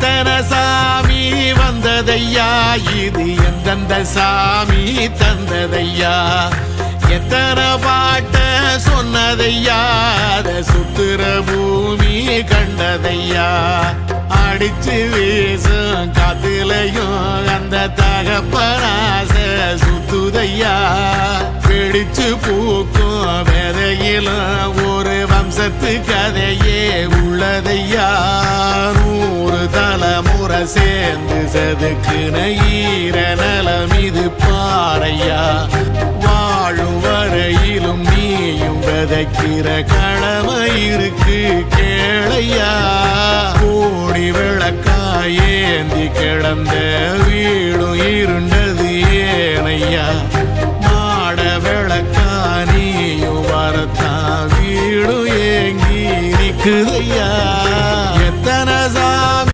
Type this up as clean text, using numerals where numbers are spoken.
எத்தனை சாமி வந்ததையா, இது எந்தெந்த சாமி தந்ததையா, எத்தனை பாட்ட சொன்னதையா, அத சுத்துற பூமி கண்டதையா, அடிச்சு வீசும் காத்துலையும் அந்த தகப்பனாச சுத்துதையா, பிடிச்சு பூக்கும் விதையிலும் ஒரு வம்சத்து கதையே உள்ளதையா, 100 தலைமுறை சேர்ந்து செதுக்குன ஈர நலம் இது பாறையா, வாழும் வரையிலும் நீயும் விதைக்கிற கடமை இருக்கு கேளையா, கோடி விளக்காயேந்தி கிடந்த வீடும் இருண்டது ஏனையா, மாட விளக்கா நீயும் வரத்தான் வீடும் ஏங்கி நிக்குதையா.